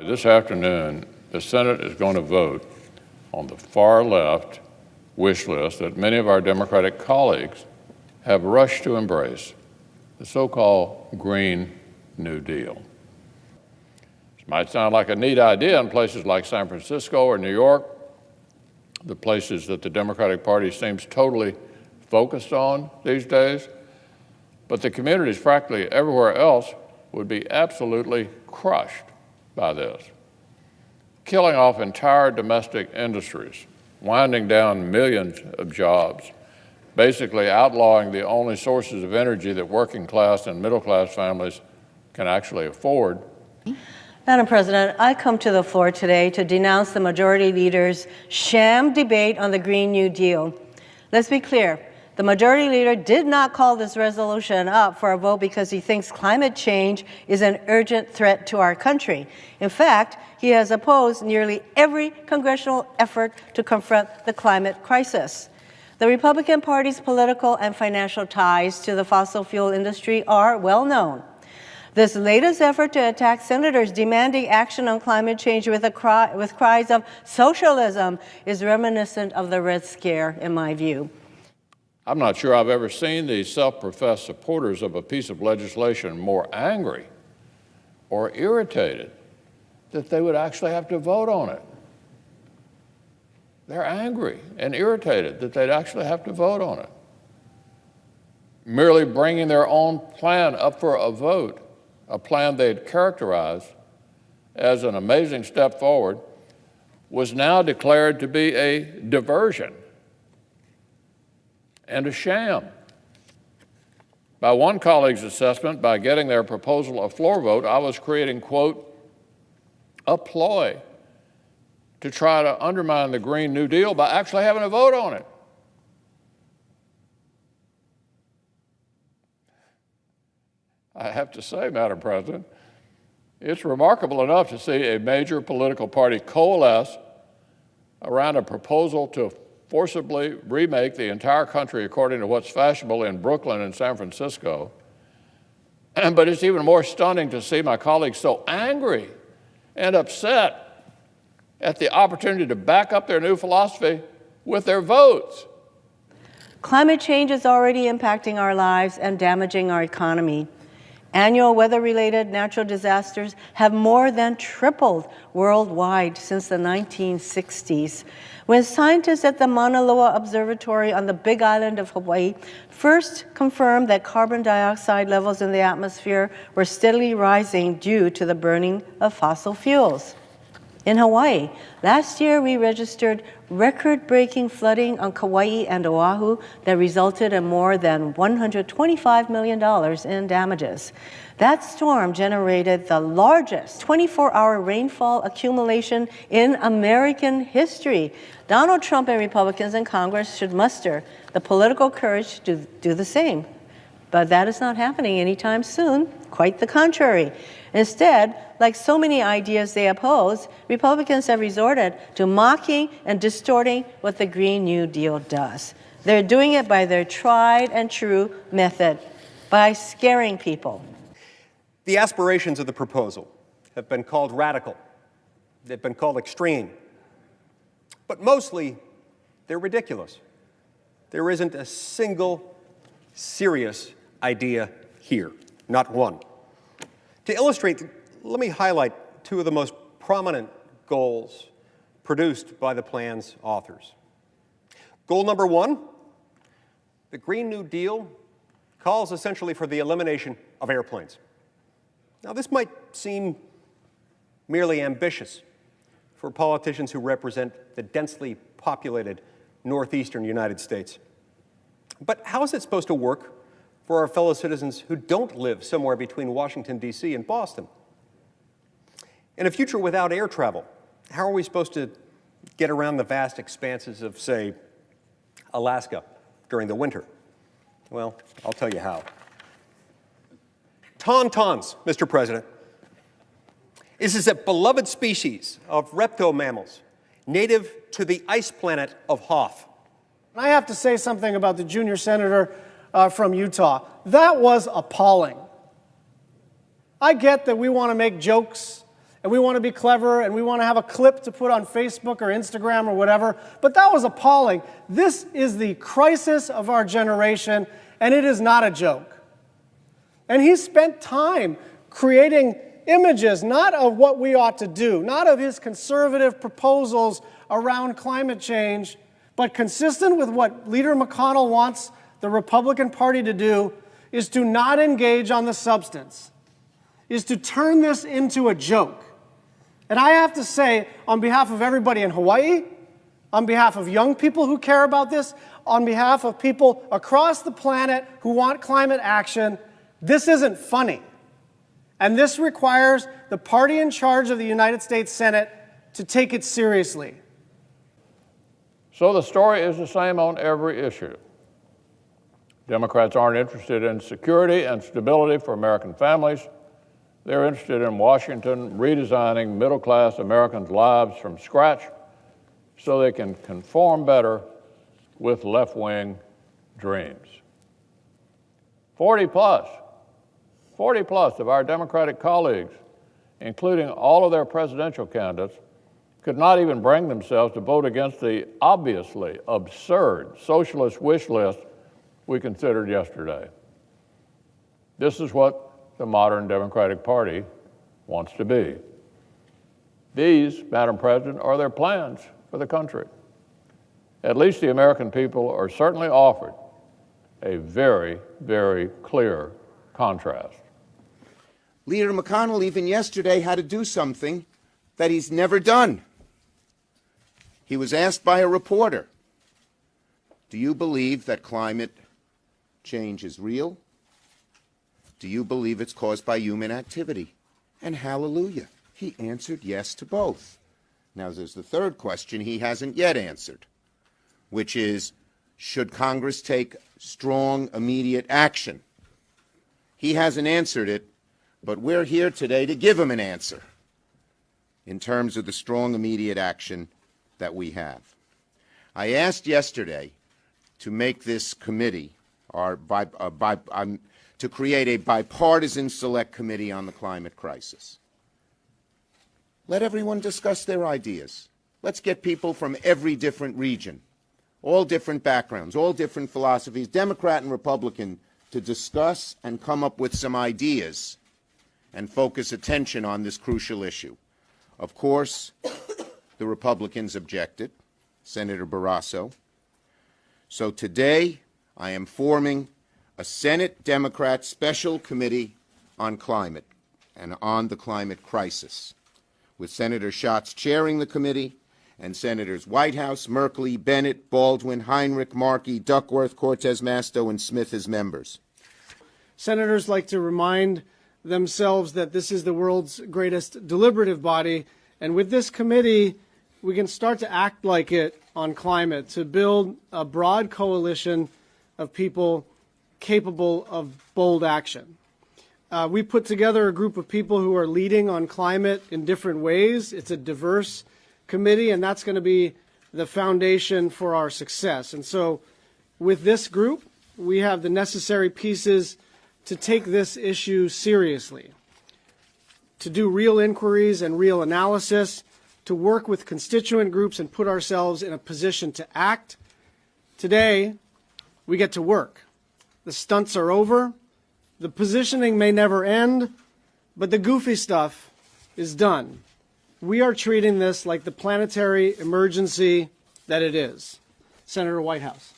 This afternoon, the Senate is going to vote on the far left wish list that many of our Democratic colleagues have rushed to embrace, the so-called Green New Deal. This might sound like a neat idea in places like San Francisco or New York, the places that the Democratic Party seems totally focused on these days, but the communities, frankly, everywhere else would be absolutely crushed by this, killing off entire domestic industries, winding down millions of jobs, basically outlawing the only sources of energy that working class and middle class families can actually afford. Madam President, I come to the floor today to denounce the Majority Leader's sham debate on the Green New Deal. Let's be clear. The Majority Leader did not call this resolution up for a vote because he thinks climate change is an urgent threat to our country. In fact, he has opposed nearly every congressional effort to confront the climate crisis. The Republican Party's political and financial ties to the fossil fuel industry are well known. This latest effort to attack senators demanding action on climate change with cries of socialism is reminiscent of the Red Scare, in my view. I'm not sure I've ever seen these self-professed supporters of a piece of legislation more angry or irritated that they would actually have to vote on it. They're angry and irritated that they'd actually have to vote on it. Merely bringing their own plan up for a vote, a plan they'd characterized as an amazing step forward, was now declared to be a diversion and a sham. By one colleague's assessment, by getting their proposal a floor vote, I was creating, quote, a ploy to try to undermine the Green New Deal by actually having a vote on it. I have to say, Madam President, it's remarkable enough to see a major political party coalesce around a proposal to forcibly remake the entire country according to what's fashionable in Brooklyn and San Francisco. But it's even more stunning to see my colleagues so angry and upset at the opportunity to back up their new philosophy with their votes. Climate change is already impacting our lives and damaging our economy. Annual weather-related natural disasters have more than tripled worldwide since the 1960s. When scientists at the Mauna Loa Observatory on the Big Island of Hawaii first confirmed that carbon dioxide levels in the atmosphere were steadily rising due to the burning of fossil fuels. In Hawaii, last year we registered record-breaking flooding on Kauai and Oahu that resulted in more than $125 million in damages. That storm generated the largest 24-hour rainfall accumulation in American history. Donald Trump and Republicans in Congress should muster the political courage to do the same. But that is not happening anytime soon, quite the contrary. Instead, like so many ideas they oppose, Republicans have resorted to mocking and distorting what the Green New Deal does. They're doing it by their tried and true method, by scaring people. The aspirations of the proposal have been called radical. They've been called extreme. But mostly, they're ridiculous. There isn't a single serious idea here, not one. To illustrate, let me highlight two of the most prominent goals produced by the plan's authors. Goal number one, the Green New Deal calls essentially for the elimination of airplanes. Now, this might seem merely ambitious for politicians who represent the densely populated northeastern United States. But how is it supposed to work for our fellow citizens who don't live somewhere between Washington, D.C. and Boston? In a future without air travel, how are we supposed to get around the vast expanses of, say, Alaska during the winter? Well, I'll tell you how. Tauntauns, Mr. President. This is a beloved species of reptomammals, native to the ice planet of Hoth. I have to say something about the junior senator from Utah. That was appalling. I get that we want to make jokes and we want to be clever, and we want to have a clip to put on Facebook or Instagram or whatever, but that was appalling. This is the crisis of our generation, and it is not a joke. And he spent time creating images, not of what we ought to do, not of his conservative proposals around climate change, but consistent with what Leader McConnell wants the Republican Party to do, is to not engage on the substance, is to turn this into a joke. And I have to say, on behalf of everybody in Hawaii, on behalf of young people who care about this, on behalf of people across the planet who want climate action, this isn't funny. And this requires the party in charge of the United States Senate to take it seriously. So the story is the same on every issue. Democrats aren't interested in security and stability for American families. They're interested in Washington redesigning middle-class Americans' lives from scratch so they can conform better with left-wing dreams. 40 plus of our Democratic colleagues, including all of their presidential candidates, could not even bring themselves to vote against the obviously absurd socialist wish list we considered yesterday. This is what the modern Democratic Party wants to be. These, Madam President, are their plans for the country. At least the American people are certainly offered a very, very clear contrast. Leader McConnell even yesterday had to do something that he's never done. He was asked by a reporter, do you believe that climate change is real? Do you believe it's caused by human activity? And hallelujah, he answered yes to both. Now there's the third question he hasn't yet answered, which is, should Congress take strong, immediate action? He hasn't answered it, but we're here today to give him an answer in terms of the strong, immediate action that we have. I asked yesterday to make this committee, to create a bipartisan select committee on the climate crisis. Let everyone discuss their ideas. Let's get people from every different region, all different backgrounds, all different philosophies, Democrat and Republican, to discuss and come up with some ideas and focus attention on this crucial issue. Of course, the Republicans objected, Senator Barrasso. So today, I am forming a Senate Democrat Special Committee on Climate and on the climate crisis, with Senator Schatz chairing the committee and Senators Whitehouse, Merkley, Bennett, Baldwin, Heinrich, Markey, Duckworth, Cortez Masto, and Smith as members. Senators like to remind themselves that this is the world's greatest deliberative body, and with this committee, we can start to act like it on climate, to build a broad coalition of people capable of bold action. We put together a group of people who are leading on climate in different ways. It's a diverse committee, and that's going to be the foundation for our success. And so with this group, we have the necessary pieces to take this issue seriously, to do real inquiries and real analysis, to work with constituent groups and put ourselves in a position to act. Today, we get to work. The stunts are over. The positioning may never end, but the goofy stuff is done. We are treating this like the planetary emergency that it is. Senator Whitehouse.